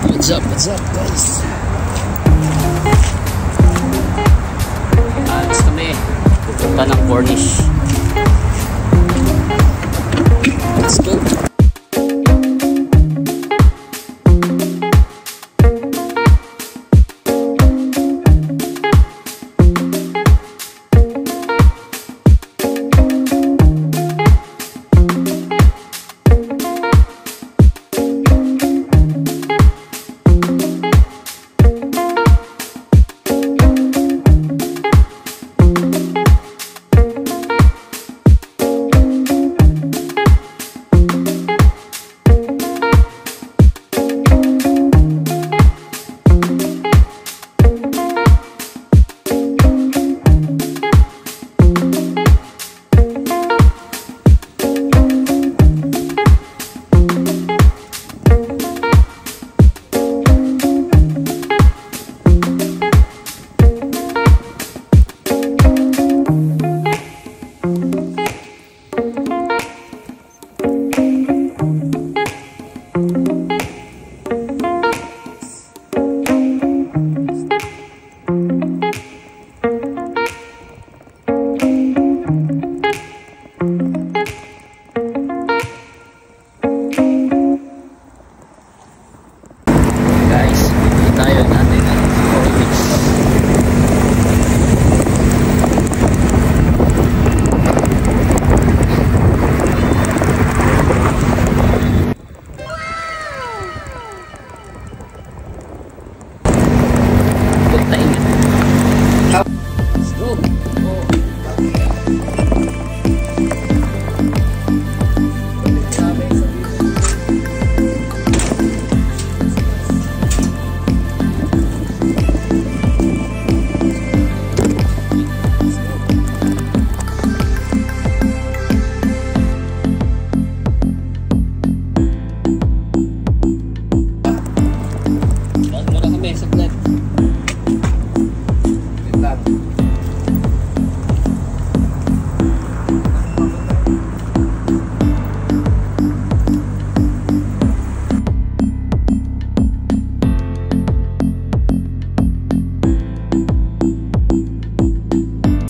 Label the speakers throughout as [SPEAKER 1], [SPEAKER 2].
[SPEAKER 1] What's up guys?
[SPEAKER 2] Alas kami pupunta ng Cornish.
[SPEAKER 1] Let's go.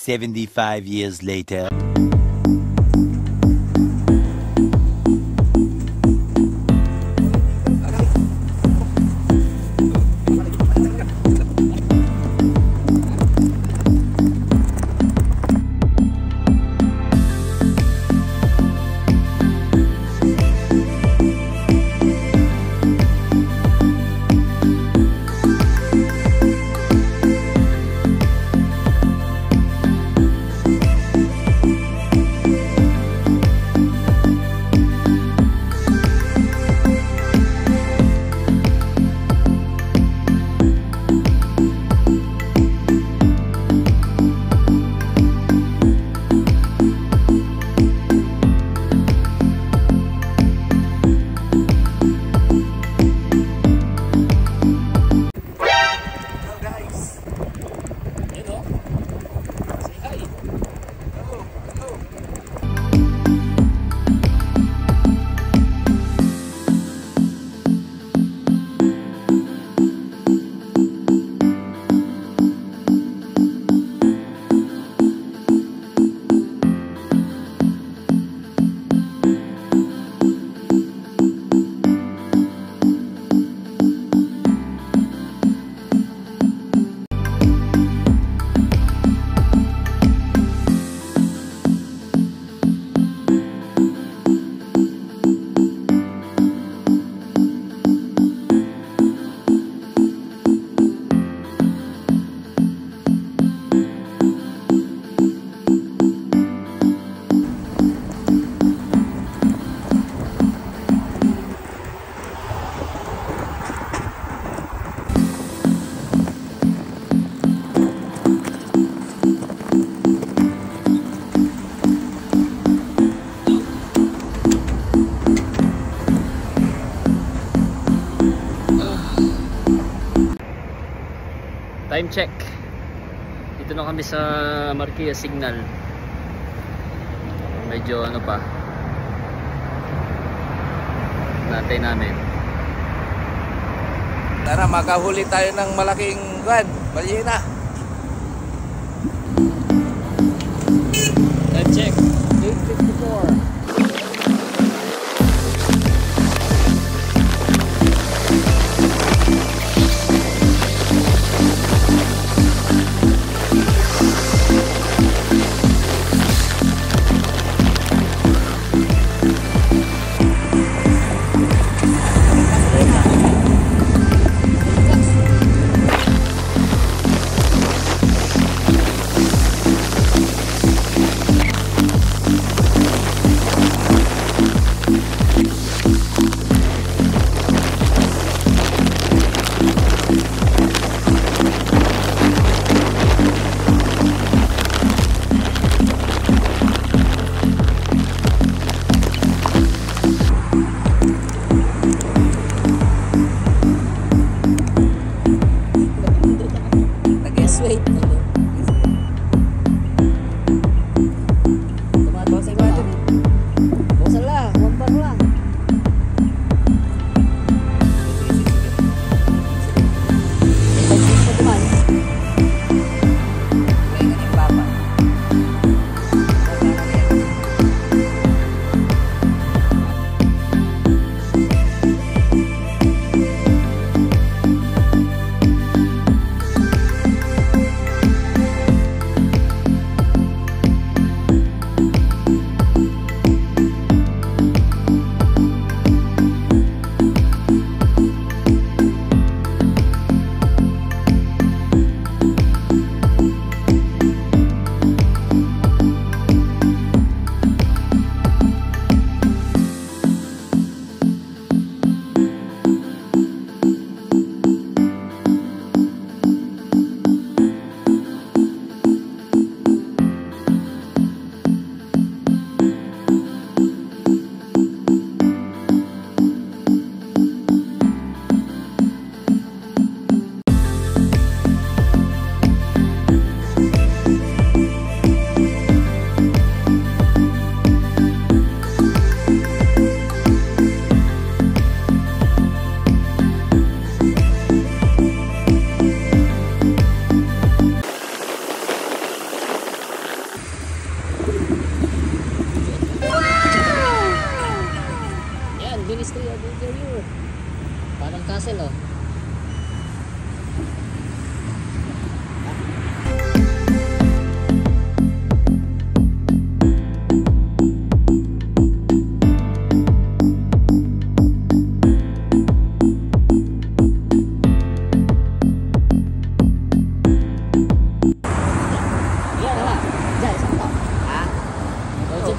[SPEAKER 3] "75 years later."
[SPEAKER 2] Time check. Dito na kami sa Marquia Signal. Medyo ano pa. Natay namin.
[SPEAKER 4] Sana makahuli tayo ng malaking balina.
[SPEAKER 2] Let's check. 854. Parang castle, oh.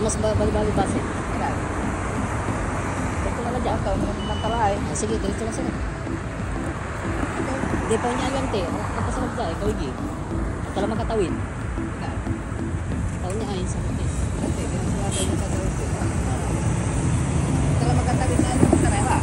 [SPEAKER 2] Mas bali-bali base. Dito na lang dyan. Sige, dito na sila. Hindi pa niya yan, te. Napasalag dyan, ikaw hindi. Ito lang makatawin. Tawin niya ayun sa puti.
[SPEAKER 4] Ito lang makatawin na ano, karewa.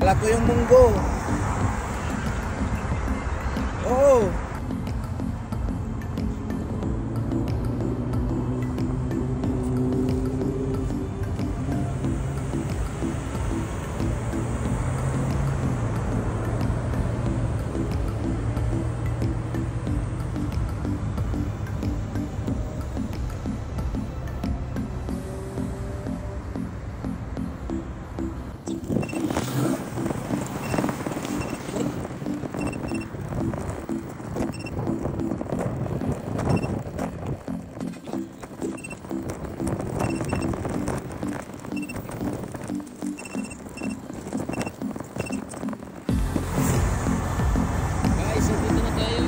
[SPEAKER 5] Dala ko yung munggo. Oo.
[SPEAKER 2] Guys, dito na tayo.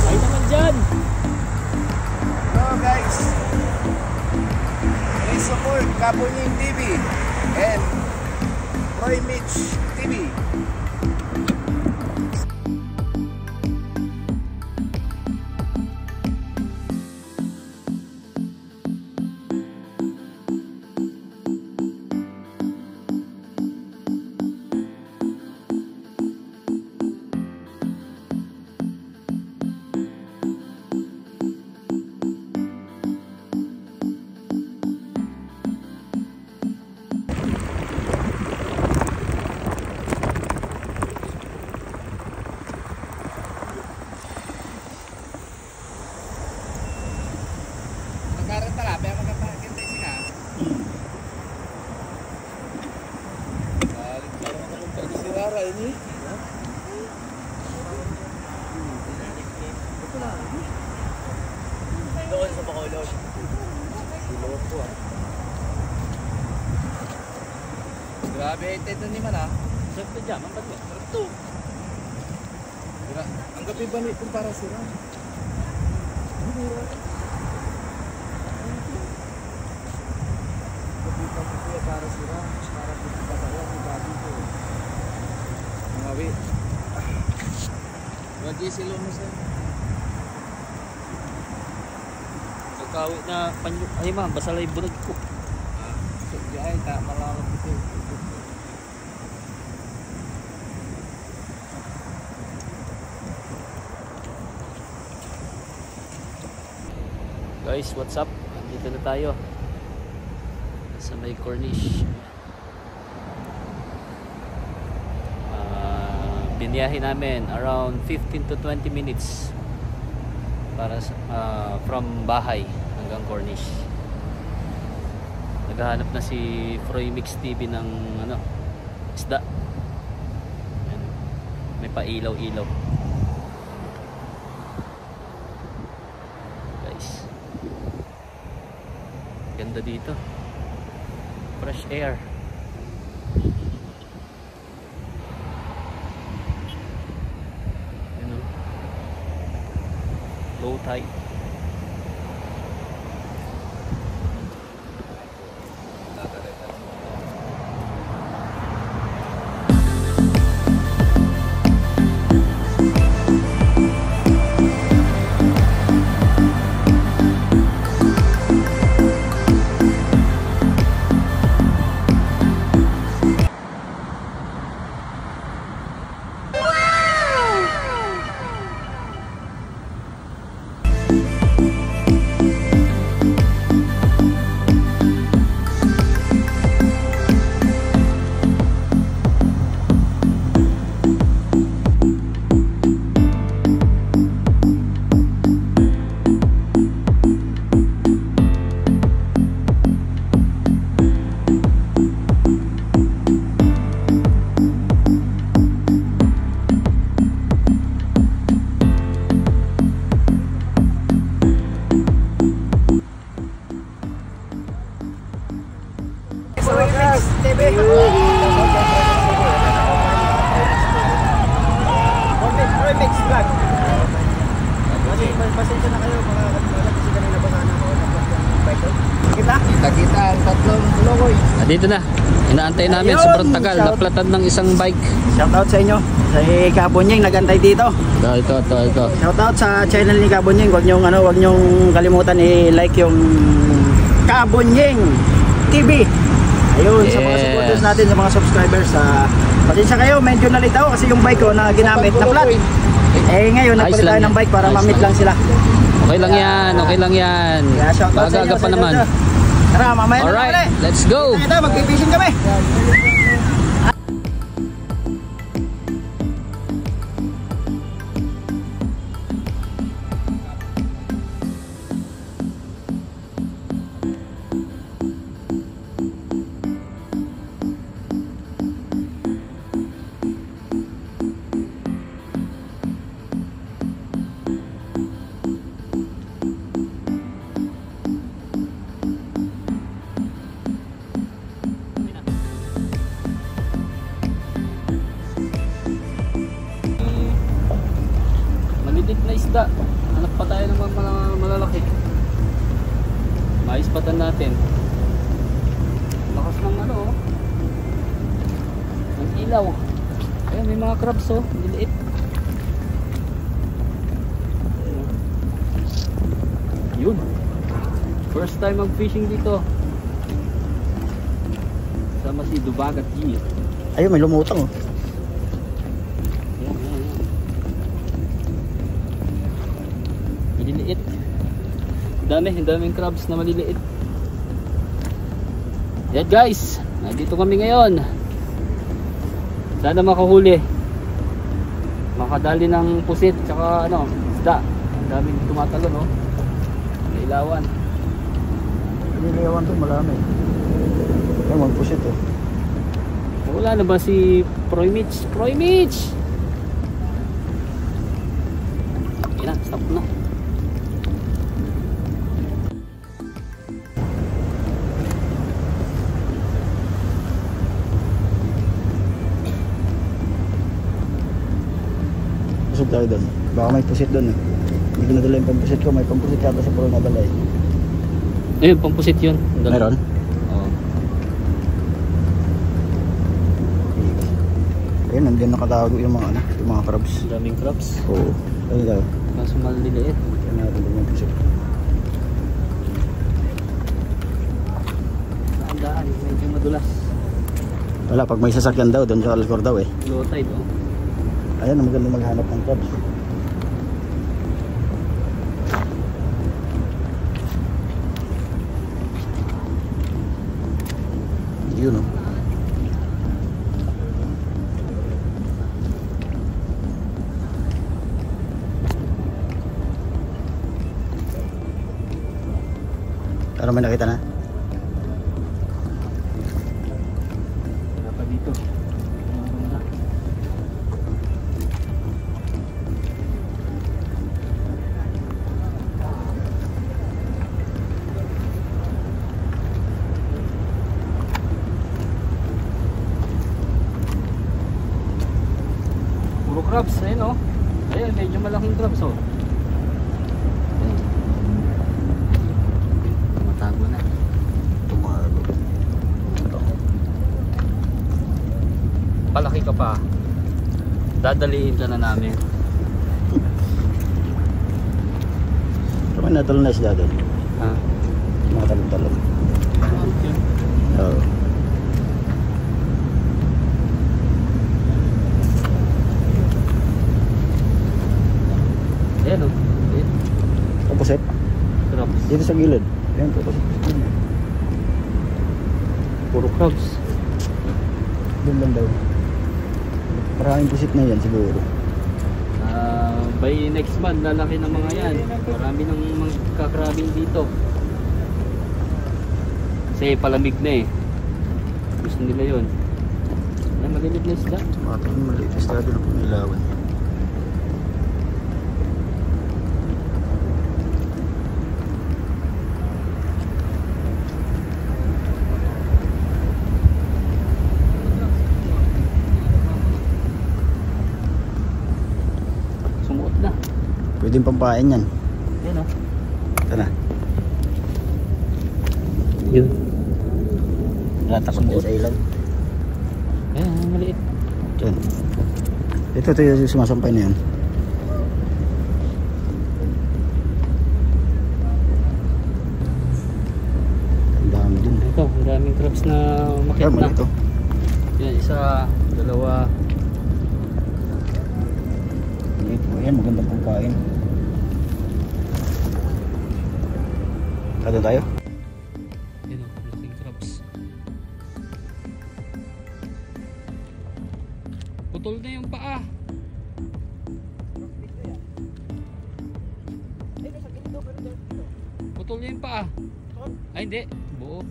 [SPEAKER 2] Ay naman dyan.
[SPEAKER 5] So guys, please support Kapunying TV and Roy Mitch TV.
[SPEAKER 1] Doon sa Bacolod.
[SPEAKER 5] Grabe, ito ni man ah.
[SPEAKER 2] Siyempre dyan, ang ba't ito?
[SPEAKER 5] Ang gabi ba nito para sila? Gabi pa po siya para sila. Para dito pa tayo. Mga wait. Wadi sila mo sa...
[SPEAKER 2] Nagkawit na panyo. Ay ma'am, basta lang yung bunag ko.
[SPEAKER 5] Sige ay, malalap ito.
[SPEAKER 2] Guys, what's up? Dito na tayo sa may Corniche. Biniyahe namin around 15 to 20 minutes para from bahay hanggang Corniche. Naghahanap na si Froy Mix TV ng ano, isda. Ayan. May pailaw-ilaw. Guys, ganda dito, fresh air. You know, low tide.
[SPEAKER 5] sige. Remix vlog. Pasensya na kayo mga katiwala kasi kanina pa sana ako nag-bike doon. Kita ang tatlong logoy.
[SPEAKER 2] Dito na. Inaantay namin.
[SPEAKER 5] Ayun,
[SPEAKER 2] Sobrang tagal.
[SPEAKER 5] shout-
[SPEAKER 2] Naplatan ng isang bike.
[SPEAKER 5] Shoutout sa inyo. Sa Kabonyeng nagantay dito.
[SPEAKER 2] Ito.
[SPEAKER 5] Shoutout sa channel ni Kabonyeng. Huwag niyong kalimutan i-like yung Kabonyeng TV. Ayun, sa mga
[SPEAKER 2] Yes.
[SPEAKER 5] supporters natin, sa mga subscribers, pasensya kayo, medyo nalitaw kasi yung bike ko na ginamit na flat. Eh ngayon,
[SPEAKER 2] Ayos
[SPEAKER 5] nagpalit
[SPEAKER 2] lang
[SPEAKER 5] tayo ng
[SPEAKER 2] yan.
[SPEAKER 5] bike para
[SPEAKER 2] Ayos
[SPEAKER 5] mamit
[SPEAKER 2] lang.
[SPEAKER 5] lang sila.
[SPEAKER 2] Okay lang yan. Okay lang yan.
[SPEAKER 5] Kaya shoutout sa inyo.
[SPEAKER 2] Maaga pa naman.
[SPEAKER 5] Tara, mamaya na
[SPEAKER 2] Alright,
[SPEAKER 5] ulit.
[SPEAKER 2] let's go.
[SPEAKER 5] Ito, mag-fishing kami.
[SPEAKER 2] Malilit na isda. Hanap pa tayo ng mga malalaki. Maispatan natin. Lakas ng ano, ng ilaw. Ayan, may mga crabs oh. Liliit. Yun. First time mag-fishing dito. Sama si Dubagat G.
[SPEAKER 5] Ayun, may lumutang oh.
[SPEAKER 2] Maliliit. Daming crabs na maliliit. Yan guys, nandito kami ngayon. Sana makahuli. Makadali ng pusit tsaka ano, isda. Ang daming tumatalon oh. Nailawan.
[SPEAKER 5] Niliyawan to, marami. Ayun, magpusit oh.
[SPEAKER 2] Wala na ba si Proy Mitch? Proy Mitch! Yan na, stop na.
[SPEAKER 5] Pusit tayo doon. Baka may pusit doon eh. Hindi ko nadala yung pampusit ko. May pampusit kata sa puro nadala eh.
[SPEAKER 2] Ayun, pampusit yun.
[SPEAKER 5] Meron?
[SPEAKER 2] Oo.
[SPEAKER 5] Ayun, nandiyan nakatago yung mga yung mga crabs.
[SPEAKER 2] Daming crabs.
[SPEAKER 5] Oo. Ayun daw.
[SPEAKER 2] Kaso maliliit.
[SPEAKER 5] Kaya natin doon yung pusit.
[SPEAKER 2] Ang daan, medyo madulas.
[SPEAKER 5] Wala, pag may sasakyan daw, doon sa Alcor daw eh.
[SPEAKER 2] Low tide oh.
[SPEAKER 5] Ayan, maganda maghanap ng crabs. Yun oh. Pero may nakita na?
[SPEAKER 2] Wala pa dito. Puro crabs, ayun oh. Ayun, medyo malaking crabs oh. Ayun. Matago na.
[SPEAKER 5] Tumago.
[SPEAKER 2] Palaki ka pa. Dadalihin ka na namin.
[SPEAKER 5] Pero may natalon na isda doon.
[SPEAKER 2] Ha?
[SPEAKER 5] Mga talon-talon. Oo.
[SPEAKER 2] Ayan oh. Ayan.
[SPEAKER 5] Pupusit.
[SPEAKER 2] Crabs.
[SPEAKER 5] Dito sa gilid. Ayan, pupusit.
[SPEAKER 2] Puro crabs.
[SPEAKER 5] Doon lang daw. Maraming pusit na yan siguro.
[SPEAKER 2] By next month, lalaki ng mga yan. Marami ng mga kakrabing dito. Kasi palamig na eh. Gusto nila yun. Ay, malilit na isda.
[SPEAKER 5] Mga maliit isda doon ang ilawan. din pampain yan.
[SPEAKER 2] Yan o.
[SPEAKER 5] Ito na.
[SPEAKER 2] Yun.
[SPEAKER 5] Natakot din sa ilaw.
[SPEAKER 2] Ayan, maliit.
[SPEAKER 5] Diyan. Ito yung sumasampay na yan. Ang dami din.
[SPEAKER 2] Ito, ang daming crabs na makit
[SPEAKER 5] Ayan,
[SPEAKER 2] na.
[SPEAKER 5] maliit oh.
[SPEAKER 2] Yan, isa, dalawa.
[SPEAKER 5] Maliit po yan, magandang pampain. Kado tayo?
[SPEAKER 2] Yan o, malaking crabs. Putol na yung paa. Putol na yung paa. Ay hindi, buo.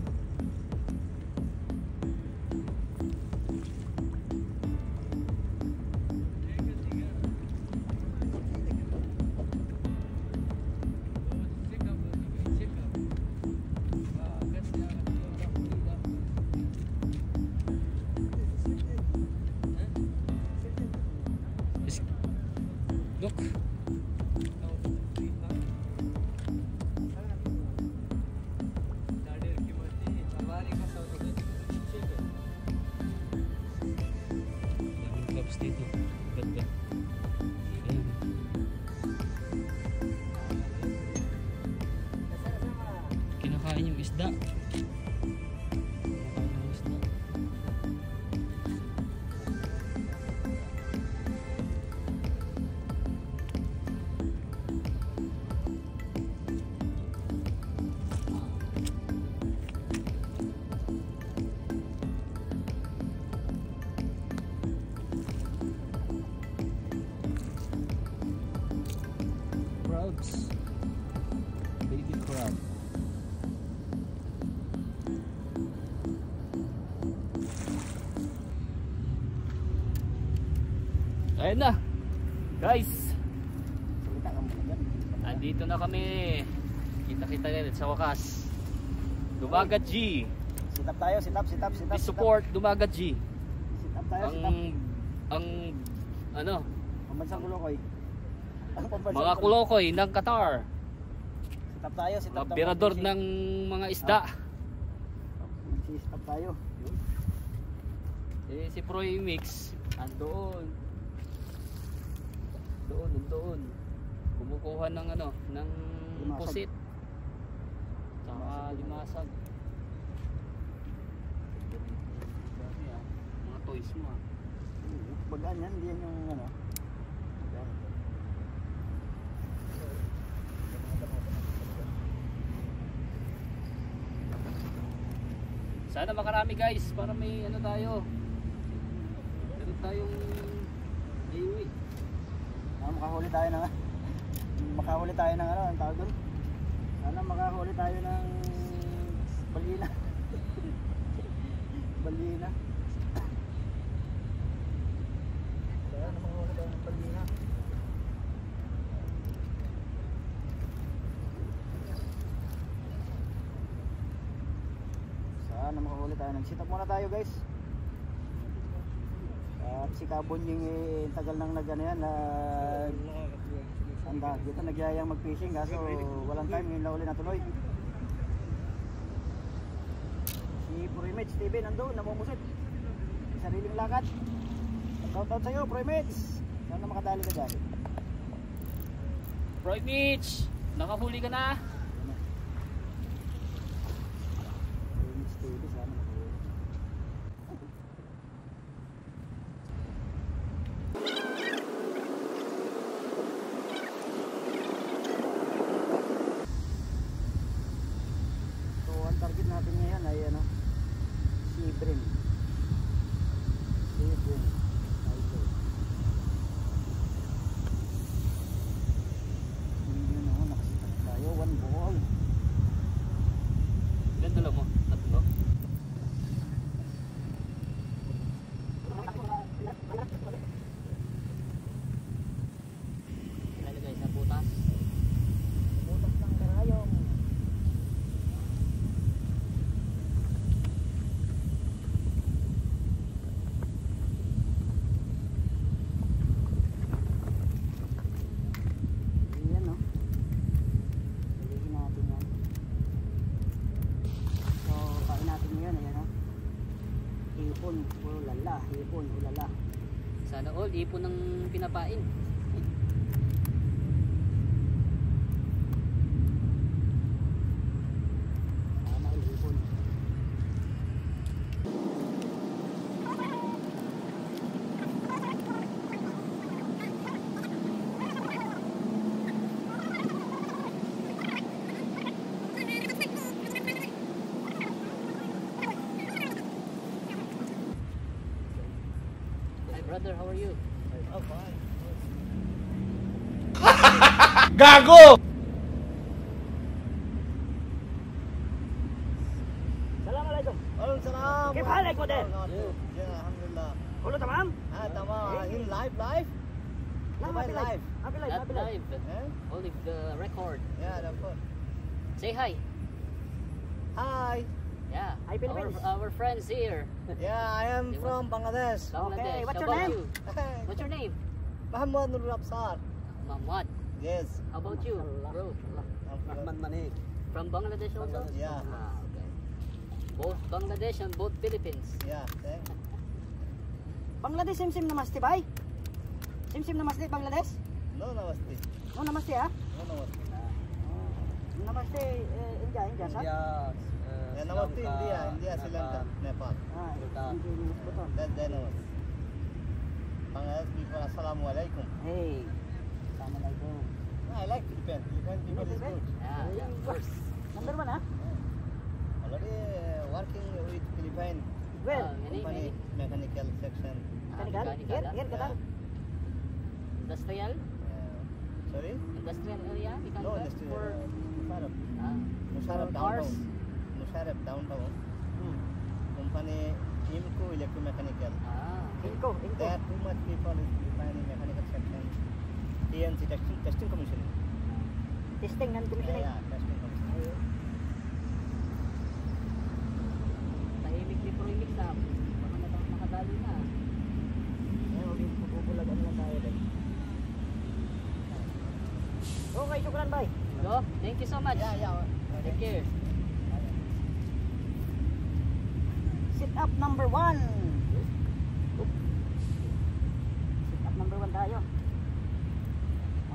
[SPEAKER 2] Look. Daming crabs dito. Ganda. Ayan. Kinakain yung isda. Kinakain yung isda. Crabs. Baby crab. Ayun na. Guys. Andito na kami. Kita-kita ulit sa wakas. Dumagat G.
[SPEAKER 5] Sit up tayo, sit up.
[SPEAKER 2] Please support Dumagat G.
[SPEAKER 5] Sit up tayo, sit up.
[SPEAKER 2] Ang ano,
[SPEAKER 5] Pambansang Kulokoy.
[SPEAKER 2] mga kulokoy ng Qatar.
[SPEAKER 5] Sit up tayo, sit up.
[SPEAKER 2] Operador ng mga isda.
[SPEAKER 5] Sit up tayo.
[SPEAKER 2] Eh, si Proy Mix andoon. Doon. Kumukuha ng ano, ng
[SPEAKER 5] Limasag.
[SPEAKER 2] pusit. Saka limasag. Grabe ah, mga toys mo ah.
[SPEAKER 5] Bagaan yan, hindi yan yung ano.
[SPEAKER 2] Sana makarami guys para may ano tayo. Meron tayong iuwi.
[SPEAKER 5] Makahuli tayo ng ano, ang tawag doon. Sana makahuli tayo ng balina. Balina. Sana makahuli tayo ng balina. Sana makahuli tayo ng sit up muna tayo guys. At si Kabonying tagal nang nag-ano yan, anda dito nagyayang mag-fishing kaso walang time, ngayon lang uli natuloy. Si Proimage TV nandun, namumusit sariling lakad. Shout out sa'yo Proimage, sana makadali ka dyan.
[SPEAKER 2] Proy Mitch, nakahuli ka na?
[SPEAKER 5] Proimage TV sana makahuli. So ang target natin ngayon ay ano, si Brim. Yun o, nakasikat tayo, one ball.
[SPEAKER 2] Ilan dala mo? Tatlo? Ilalagay sa butas.
[SPEAKER 5] Butas ng karayong. Ipon, ulala. Ipon, ulala.
[SPEAKER 2] Sana all, ipon ng pinapain.
[SPEAKER 5] Sana all, ipon.
[SPEAKER 2] Hi brother, how are you?
[SPEAKER 5] Oh, fine.
[SPEAKER 3] Gago!
[SPEAKER 5] Assalamualaikum.
[SPEAKER 6] Waalaikumsalam.
[SPEAKER 5] كيف حالك ودين؟
[SPEAKER 6] Ya, alhamdulillah.
[SPEAKER 5] كله تمام؟
[SPEAKER 6] Tamam. In live?
[SPEAKER 5] لا ما في لايف. ما في لايف. ما
[SPEAKER 2] Not
[SPEAKER 5] في لايف.
[SPEAKER 2] live, only the record.
[SPEAKER 6] Ya, dapat.
[SPEAKER 2] Say hi.
[SPEAKER 6] Hi.
[SPEAKER 2] Yeah,
[SPEAKER 5] Hi, Philippines.
[SPEAKER 2] our friends here.
[SPEAKER 6] Yeah, I am from Bangladesh.
[SPEAKER 2] Bangladesh.
[SPEAKER 5] what's
[SPEAKER 2] How
[SPEAKER 5] your
[SPEAKER 2] about
[SPEAKER 5] name?
[SPEAKER 2] you? What's your name?
[SPEAKER 6] Muhammad Nur Absar.
[SPEAKER 2] Mahmoud.
[SPEAKER 6] Yes.
[SPEAKER 2] How about you, bro?
[SPEAKER 6] I'm
[SPEAKER 5] Manik.
[SPEAKER 2] From Bangladesh also?
[SPEAKER 6] Yeah.
[SPEAKER 2] Okay. Both Bangladesh and both Philippines.
[SPEAKER 6] Yeah, thanks.
[SPEAKER 5] Bangladesh sim namaste bhai. Sim namaste Bangladesh.
[SPEAKER 6] No namaste.
[SPEAKER 5] No namaste ha.
[SPEAKER 6] No namaste.
[SPEAKER 5] Namaste India sir.
[SPEAKER 6] Yeah, namaste India, Sri Lanka, Nepal.
[SPEAKER 5] Betul.
[SPEAKER 6] That's the namaste. Bangladesh people, Assalamualaikum.
[SPEAKER 5] Hey. Assalamualaikum.
[SPEAKER 6] I like Philippines. Philippine people is good.
[SPEAKER 2] Yeah, of course.
[SPEAKER 5] Number 1 ha.
[SPEAKER 6] Already working with Philippine
[SPEAKER 5] Well,
[SPEAKER 6] company, mechanical section.
[SPEAKER 5] mechanical. Here kadang.
[SPEAKER 2] Industrial?
[SPEAKER 6] Sorry?
[SPEAKER 2] Industrial area?
[SPEAKER 6] No, industry.
[SPEAKER 2] For
[SPEAKER 6] Musharraf.
[SPEAKER 2] for
[SPEAKER 6] Musharraf
[SPEAKER 2] cars?
[SPEAKER 6] downtown. Musharraf downtown. Company IMCO electromechanical.
[SPEAKER 5] Inko.
[SPEAKER 6] There are too much people in Philippine mechanical section. TNC testing commission.
[SPEAKER 5] Testing and commissioning.
[SPEAKER 6] Yeah, testing commission.
[SPEAKER 2] Tahimik ni Proimik na. Baka makadali na.
[SPEAKER 5] Bubulagan lang tayo din. Okay, syukran bye.
[SPEAKER 2] Go. Thank you so much.
[SPEAKER 6] Yeah.
[SPEAKER 2] Take care.
[SPEAKER 5] Sit up number 1. Sit up number 1 tayo.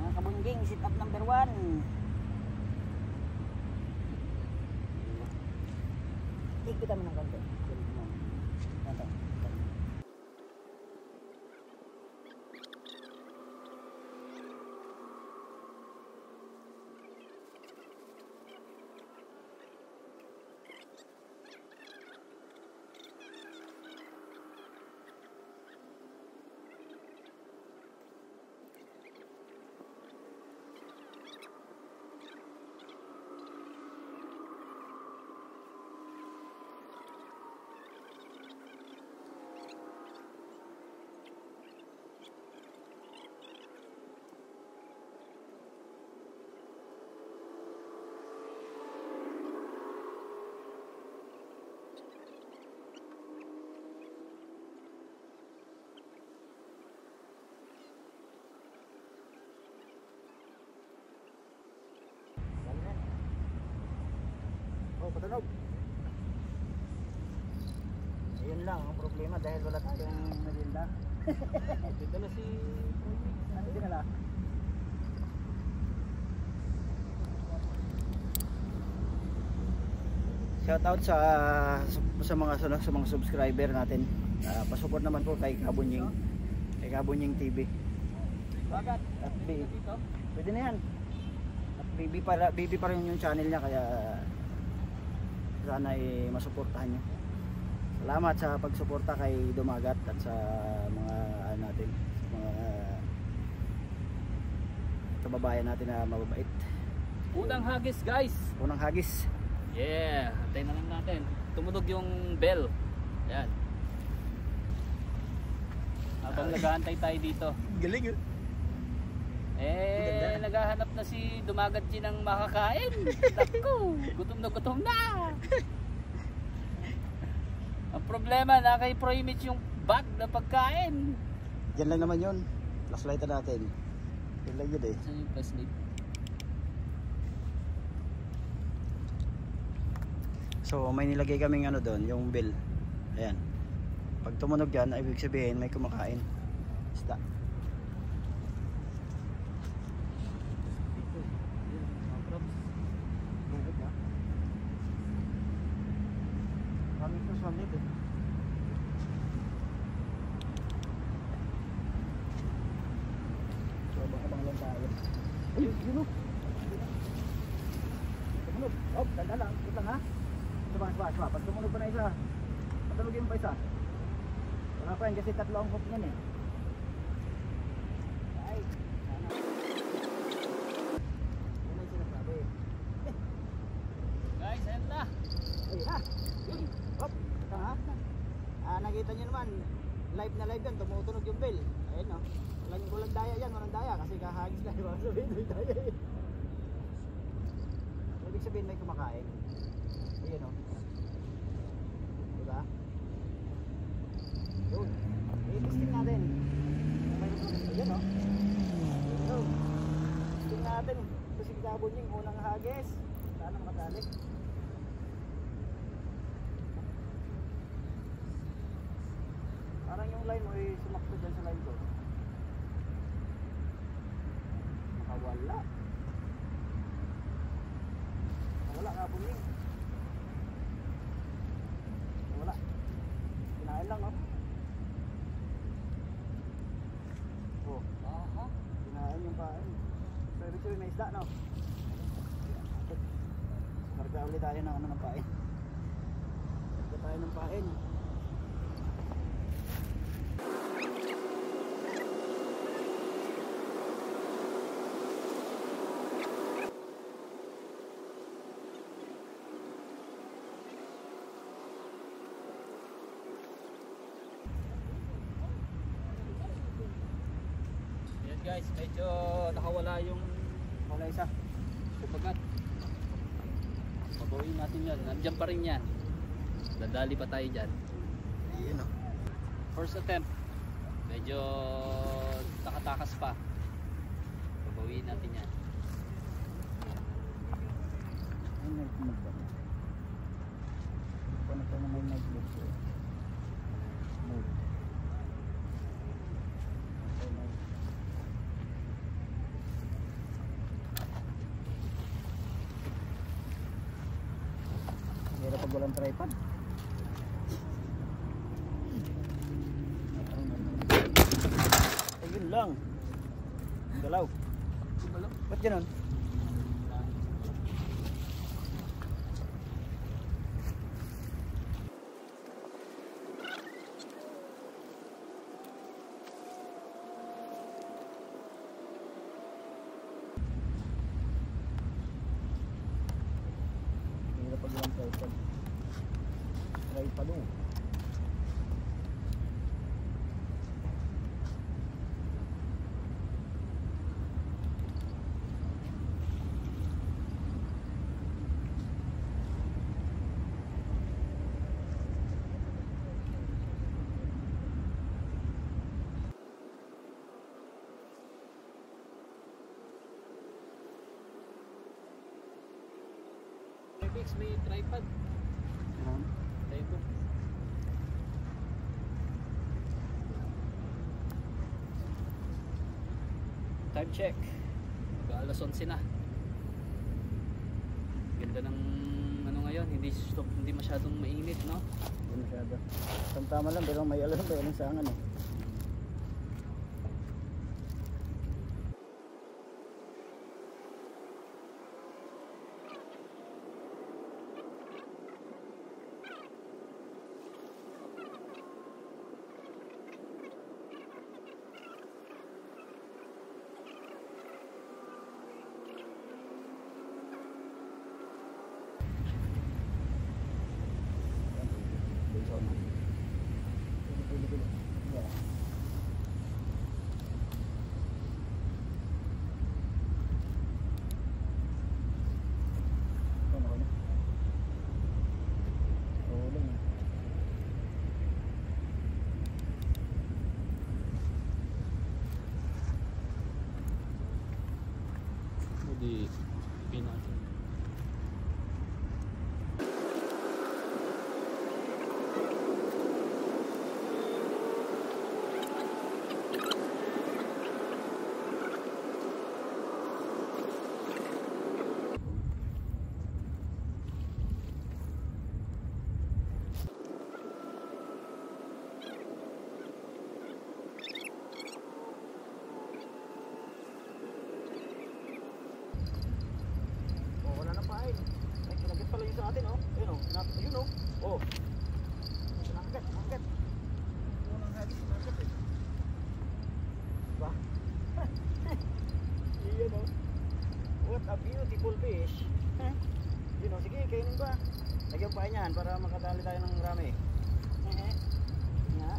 [SPEAKER 5] Mga kabungging, sit up number 1. Ikita mo ng konti. Konti. Oh, patunog. Ayun lang ang problema dahil wala tayong merienda.
[SPEAKER 2] Dito na si Proimik.
[SPEAKER 5] Ano dinala? Shout out sa mga subscriber natin. Pa-support naman po kay Kabunying. Kay Kabunying TV.
[SPEAKER 2] Bagat.
[SPEAKER 5] At
[SPEAKER 2] Dito.
[SPEAKER 5] pwede na yan. At baby pa rin yung channel niya kaya sana ay masuportahan niyo. Salamat sa pagsuporta kay Dumagat at sa mga natin, sa mga kababayan natin na mababait.
[SPEAKER 2] Unang hagis guys.
[SPEAKER 5] Unang hagis.
[SPEAKER 2] Yeah. Antayin na lang natin. Tumunog yung bell. Ayan. Habang nag-aantay tayo dito.
[SPEAKER 5] Galing.
[SPEAKER 2] Naghahanap na si Dumagat G ng makakain. Naku, gutom na. Ang problema, na kay Proimik yung bag na pagkain.
[SPEAKER 5] Diyan lang naman yun. Flashlight na natin. Yun lang yun eh.
[SPEAKER 2] Saan yung flashlight?
[SPEAKER 5] So may nilagay kaming ano doon, yung bell. Ayan. Pag tumunog yan, ibig sabihin may kumakain. Isda. Maraming kasuan dito. So, abang lang tayo. Ayun, yun o. Tumunog. Oh, tanda lang. Ito lang ha. Suba. Pag tumunog pa na isa, patulogin mo pa isa. Wala pa yan kasi tatlo ang hook niyan eh. Ay, sana. Yan ay sinasabi.
[SPEAKER 2] Guys, ayun na.
[SPEAKER 5] Ayun na. Hop, ito ha. Nakita nyo naman, live na live yan, tumutunog yung bell. Ayun o. Walang daya yan, walang daya kasi kahagis na. Ibang sabihin, may daya eh. Ibig sabihin may kumakain. Ayun o. Diba? Yun. I-testing natin. Ayun o. Yun. Testing natin. Ito si Gabon yung unang hagis. Sana makadali. Parang yung line mo ay sumakto dyan sa line ko. Nakawala. Nakawala Gabon yung. Wala. Kinain lang, no? Oh. Aha. Kinain yung pain. So, ibig sabihin may isda, no? Karga ulit tayo ng ano ng pain. Karga tayo ng pain.
[SPEAKER 2] Guys, medyo nakawala yung
[SPEAKER 5] Wala isa.
[SPEAKER 2] kumagat. Pagawin natin yan. Nandiyan pa rin yan. Dadali pa tayo dyan.
[SPEAKER 5] Ayun, no?
[SPEAKER 2] First attempt. Medyo takatakas pa. Pagawin natin yan.
[SPEAKER 5] Ay, may kumagbat. Kung ito na may nag-look ko. Move. Hirap pag walang tripod. Ayun lang. Galaw. Ba't ganun? Hirap pag walang tripod. Tripod o.
[SPEAKER 2] Remix, may tripod. Tayo. Time check. Alas 11 na. Ganda ng ano ngayon, hindi masyadong mainit, no?
[SPEAKER 5] Hindi masyado. Tama lang, pero may alam ba yung sangan eh.
[SPEAKER 2] Di pinatin.
[SPEAKER 5] Ayun o. Oh. Nanggat. Unang hagis, nanggat eh. Diba? Iyan o. What a beautiful fish. Yun o, sige, kainin ba? Lagyan pa niyan para makadali tayo ng marami. Nga. Diba?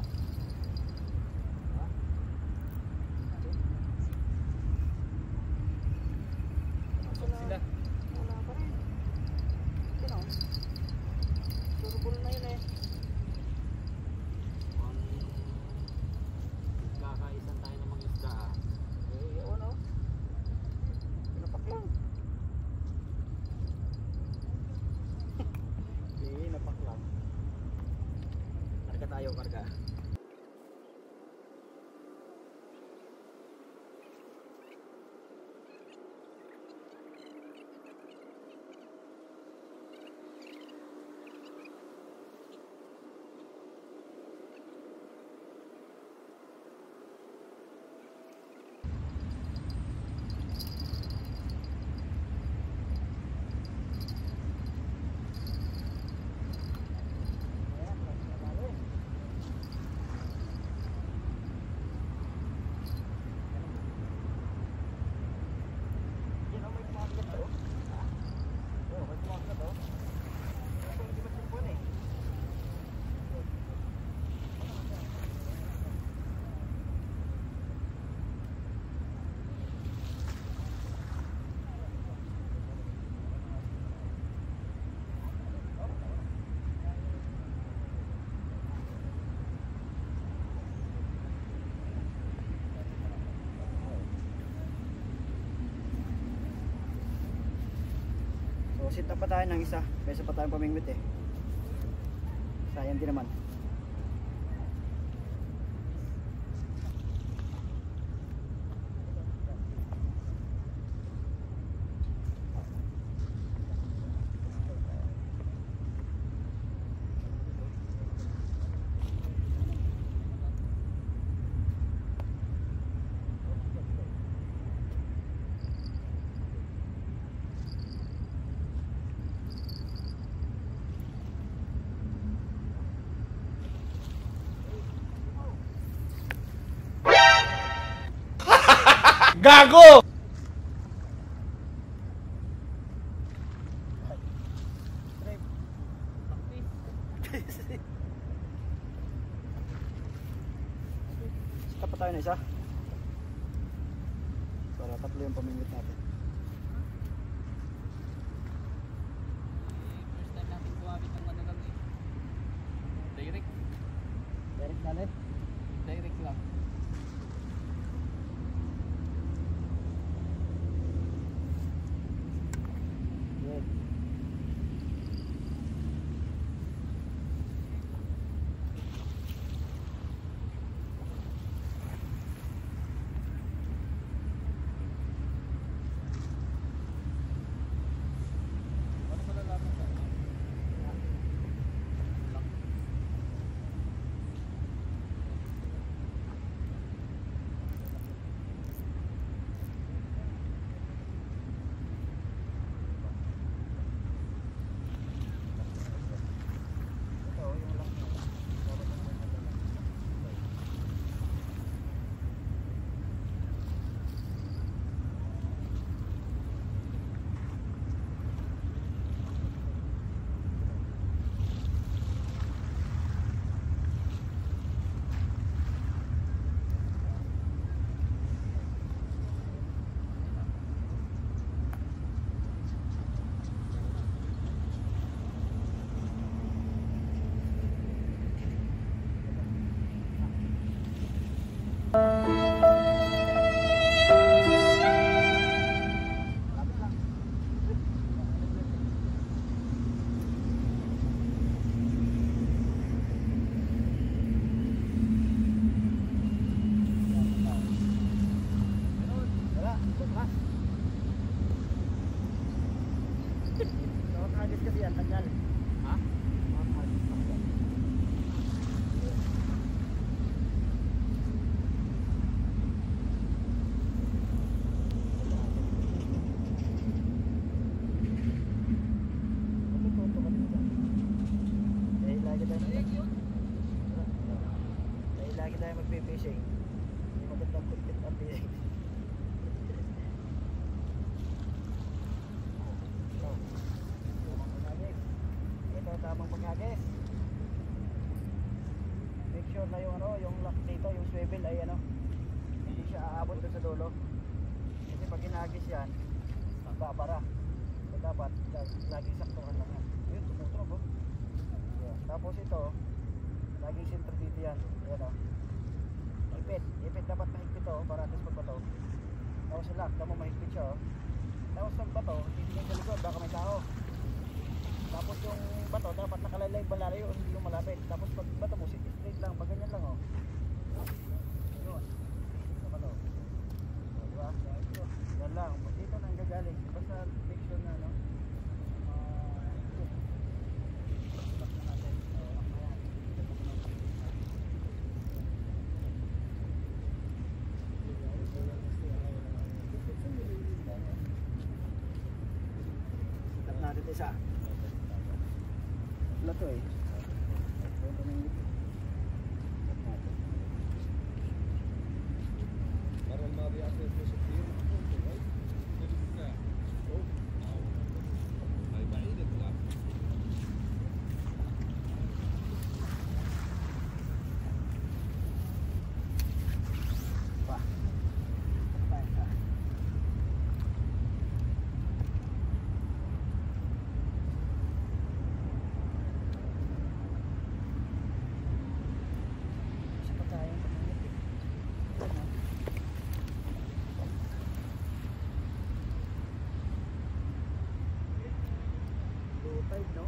[SPEAKER 2] Sila.
[SPEAKER 5] Wala pa rin. Yun o. Surbol na yun eh.
[SPEAKER 2] Kakaisan tayo ng mga isda ah.
[SPEAKER 5] Eh, yun o. Pinapak lang. Pinapak lang. Karga tayo, karga. Sit up pa tayo ng isa, kaysa pa tayong pamingwit eh. Sayang din naman.
[SPEAKER 3] Gago!
[SPEAKER 5] Stop pa tayo na isa. Para tatlo yung pamingwit natin.
[SPEAKER 2] First time natin gumamit ng manalang eh. Direct.
[SPEAKER 5] Direct natin.
[SPEAKER 2] Direct lang.
[SPEAKER 5] Good. fishing. Hindi magandang content ang fishing. Ito tamang paghagis. Make sure na yung yung lock dito, yung swivel ay hindi siya aabot doon sa dulo. Kasi pag hinagis yan, magbabara. So dapat laging saktuhan lang yan. Yun, tumutunog oh. Yeah. Tapos ito, laging sentro dito yan. Ayan oh. Ipit dapat mahigpit oh, para atis pagbato. Tapos sa lock, tamo mahigpit siya oh. Tapos sa bato, titignan sa likod, baka may tao. Tapos yung bato, dapat nakalaylay balalayo, hindi yung malapit. Tapos pag bato mo, straight lang, pag ganyan lang oh. Yun. Sa bato. So, diba? Yan lang. Dito na ang gagaling. Basta make sure na natin isa. Wala to eh. No?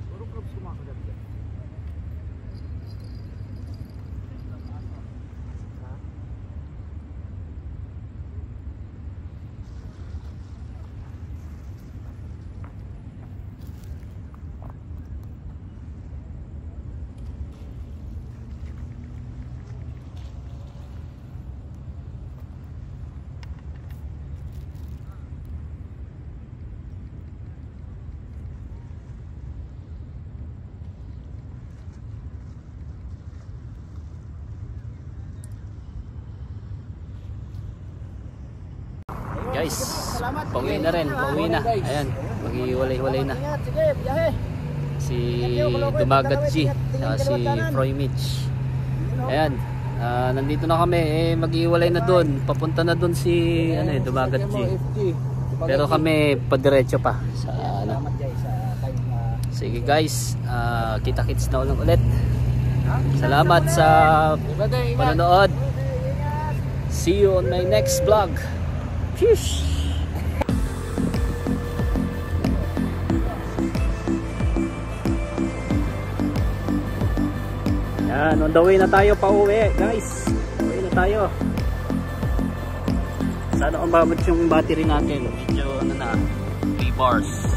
[SPEAKER 5] Puro clubs kumakagat yan.
[SPEAKER 2] Guys, pauwi na rin, pauwi na. Ayan, mag-iwalay-walay na.
[SPEAKER 5] Sige, biyahe.
[SPEAKER 2] Si Dumagat G, si Froy Mitch. Ayan, nandito na kami. Mag-iwalay na doon. Papunta na doon si Dumagat G. Pero kami padiretso pa. Sige guys, kita-kits na ulit. Salamat sa panonood. See you on my next vlog. Fish. Yan, on the way na tayo pa uwi, guys. Uwi na tayo. Sana umabot yung battery natin. Medyo 3 bars.